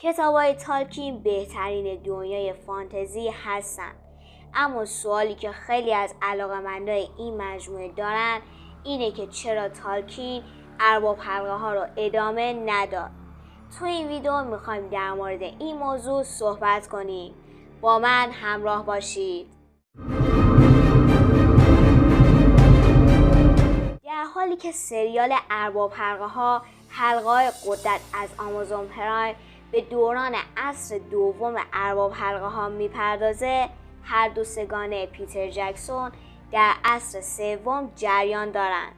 کتابای تالکین بهترین دنیای فانتزی هستن، اما سوالی که خیلی از علاقه‌مندای این مجموعه دارن اینه که چرا تالکین ارباب حلقه ها رو ادامه نداد. تو این ویدیو میخوایم در مورد این موضوع صحبت کنیم. با من همراه باشید. در حالی که سریال ارباب حلقه ها حلقه‌های قدرت از آمازون پرایم به دوران عصر دوم ارباب حلقه ها میپردازه، هر دو سگانه پیتر جکسون در عصر سوم جریان دارند.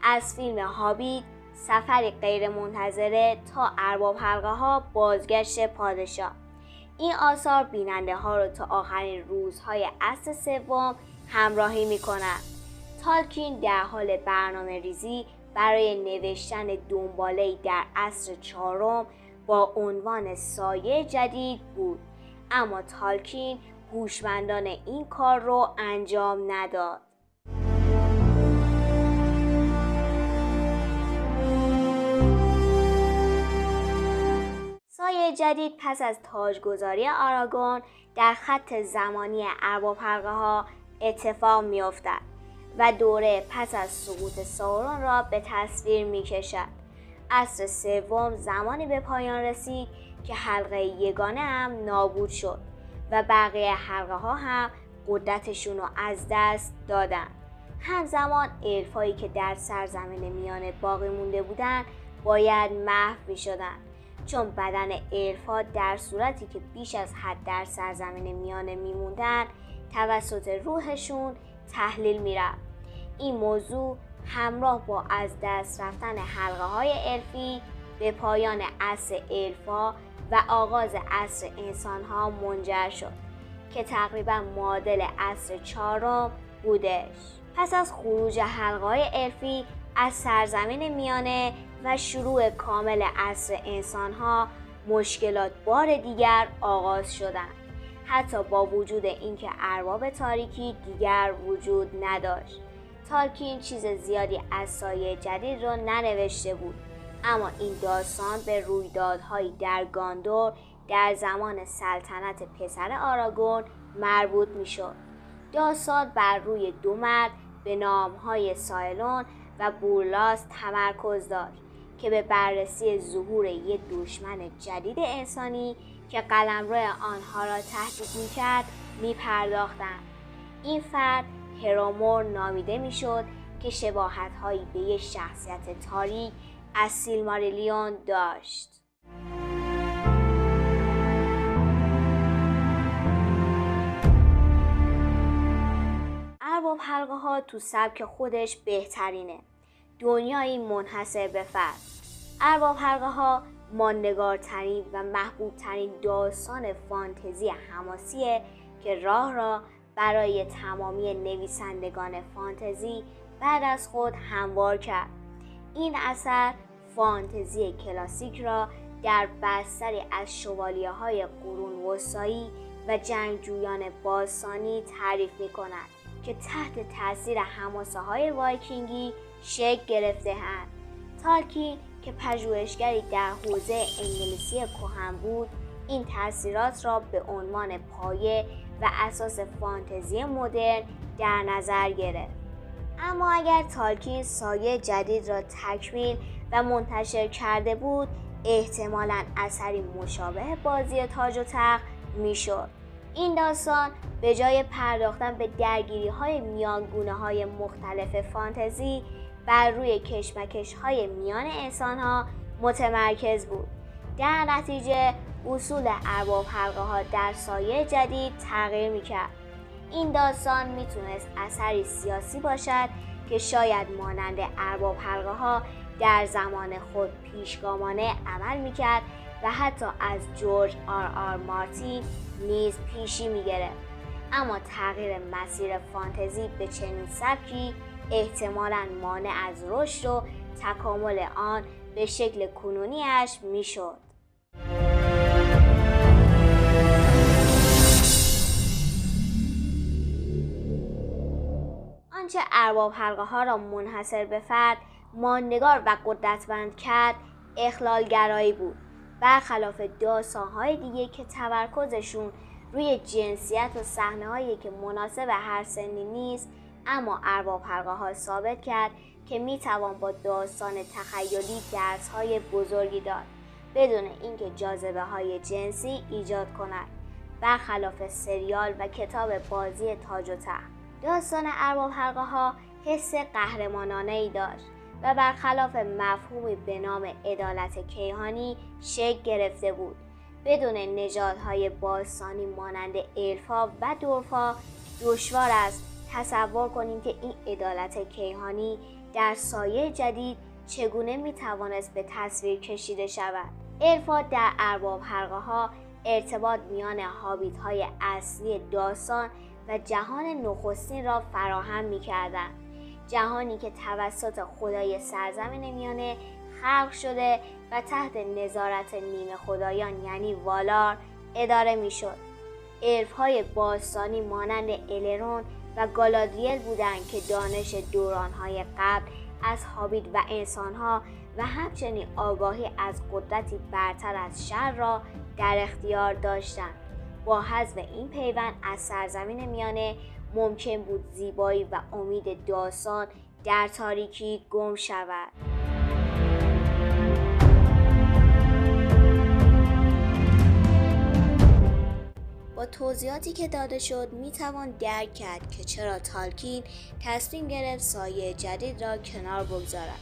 از فیلم هابیت، سفری غیر منتظره تا ارباب حلقه ها، بازگشت پادشاه، این آثار بیننده ها رو تا آخرین روزهای عصر سوم همراهی میکنند. تالکین در حال برنامه ریزی برای نوشتن دنباله‌ای در عصر چهارم با عنوان سایه جدید بود، اما تالکین هوشمندانه این کار رو انجام نداد. سایه جدید پس از تاجگذاری آراگون در خط زمانی ارباب حلقه ها اتفاق می‌افتد و دوره پس از سقوط ساورون را به تصویر می‌کشد. عصر سوم زمانی به پایان رسید که حلقه یگانه هم نابود شد و بقیه حلقه ها هم قدرتشون رو از دست دادن. همزمان الفایی که در سرزمین میانه باقی مونده بودن باید محو می شدن، چون بدن الفا در صورتی که بیش از حد در سرزمین میانه میموندن توسط روحشون تحلیل میرفت. این موضوع همراه با از دست رفتن حلقه های الفی به پایان عصر الفا و آغاز عصر انسان ها منجر شد که تقریبا معادل عصر چهارم بودش. پس از خروج حلقه های الفی از سرزمین میانه و شروع کامل عصر انسان ها، مشکلات بار دیگر آغاز شدند. حتی با وجود اینکه ارباب تاریکی دیگر وجود نداشت. تالکین چیز زیادی از سایه جدید را ننوشته بود، اما این داستان به رویدادهایی در گاندور در زمان سلطنت پسر آراگون مربوط می شد. داستان بر روی دو مرد به نامهای سایلون و بورلاس تمرکز داشت که به بررسی ظهور یک دشمن جدید انسانی که قلمرو آنها را تهدید می کرد می پرداختند. این فرد هرومور نامیده می شد که شباهت‌هایی به یک شخصیت تاریک از سیلماریلیون داشت. ارباب حلقه ها تو سبک خودش بهترینه، دنیایی منحصر به فرد. ارباب حلقه ها ماندگارترین و محبوبترین داستان فانتزی حماسیه که راه را برای تمامی نویسندگان فانتزی بعد از خود هموار کرد. این اثر فانتزی کلاسیک را در بستری از شوالیه‌های قرون وسطایی و جنگجویان باستانی تعریف می‌کند که تحت تاثیر حماسه‌های وایکینگی شکل گرفته‌اند. تالکین که پژوهشگری در حوزه انگلیسی کهن بود، این تاثیرات را به عنوان پایه و اساس فانتزی مدرن در نظر گرفت. اما اگر تالکین سایه جدید را تکمیل و منتشر کرده بود، احتمالاً اثری مشابه بازی تاج و تخت میشد. این داستان به جای پرداختن به درگیری‌های میانگونه‌های مختلف فانتزی بر روی کشمکش‌های میان انسان‌ها متمرکز بود. در نتیجه اصول ارباب حلقه ها در سایه جدید تغییر میکرد. این داستان میتونست اثری سیاسی باشد که شاید مانند ارباب حلقه ها در زمان خود پیشگامانه عمل میکرد و حتی از جورج آر مارتین نیز پیشی میگرفت. اما تغییر مسیر فانتزی به چنین سبکی احتمالاً مانع از رشد و تکامل آن به شکل کنونیش میشد. آنچه ارباب حلقه ها را منحصر به فرد، ماندگار و قدرتمند کرد، اخلالگرایی بود. برخلاف داستان‌های دیگه که تمرکزشون روی جنسیت و صحنه‌هایی که مناسب هر سنی نیست، اما ارباب حلقه‌ها ثابت کرد که میتوان با داستان تخیلی درس‌های بزرگی داد بدون اینکه جاذبه‌های جنسی ایجاد کند. برخلاف سریال و کتاب بازی تاج و تخت، داستان ارباب حلقه‌ها حس قهرمانانه‌ای داشت و برخلاف مفهومی به نام عدالت کیهانی شکل گرفته بود. بدون نژادهای باستانی مانند الفا و دورفا دشوار است تصور کنیم که این عدالت کیهانی در سایه جدید چگونه میتوانست به تصویر کشیده شود. الفا در ارباب حلقه‌ها ارتباط میان هابیت‌های اصلی داستان و جهان نخستین را فراهم می‌کردند، جهانی که توسط خدای سرزمین میانه خلق شده و تحت نظارت نیمه خدایان یعنی والار اداره میشد. الف‌های باستانی مانند الرون و گالادریل بودند که دانش دوران‌های قبل از هابیت و انسان‌ها و همچنین آگاهی از قدرتی برتر از شر را در اختیار داشتند. با حذف این پیوند از سرزمین میانه ممکن بود زیبایی و امید داستان در تاریکی گم شود. با توضیحاتی که داده شد میتوان درک کرد که چرا تالکین تصمیم گرفت سایه جدید را کنار بگذارد،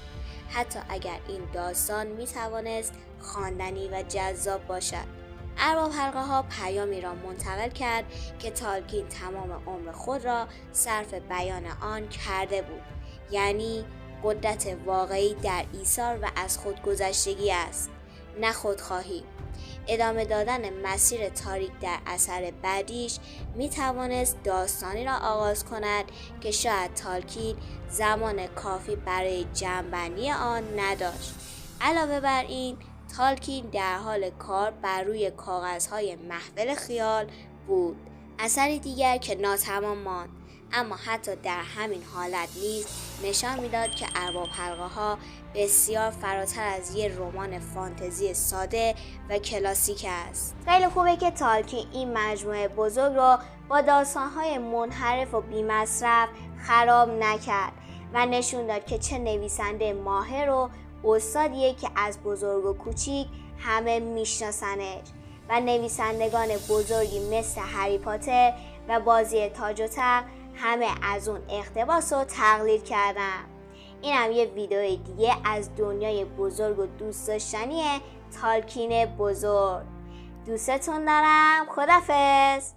حتی اگر این داستان میتوانست خواندنی و جذاب باشد. ارباب حلقه‌ها پیامی را منتقل کرد که تالکین تمام عمر خود را صرف بیان آن کرده بود، یعنی قدرت واقعی در ایثار و از خودگذشتگی است، نه خودخواهی. ادامه دادن مسیر تاریک در اثر بعدیش می توانست داستانی را آغاز کند که شاید تالکین زمان کافی برای جمع‌بندی آن نداشت. علاوه بر این، تالکین در حال کار بر روی کاغذهای محفل خیال بود، اثری دیگر که ناتمام ماند. اما حتی در همین حالت نیز نشان میداد که ارباب حلقه‌ها بسیار فراتر از یک رمان فانتزی ساده و کلاسیک است. خیلی خوبه که تالکین این مجموعه بزرگ رو با داستان‌های منحرف و بی‌مصرف خراب نکرد و نشون داد که چه نویسنده ماهر و استادیه که از بزرگ و کوچیک همه میشناسنش و نویسندگان بزرگی مثل هری پاتر و بازی تاج و تخت همه از اون اقتباس و تقلید کردن. این هم یه ویدیو دیگه از دنیای بزرگ و دوست داشتنی تالکین بزرگ. دوستتون دارم. خداحافظ.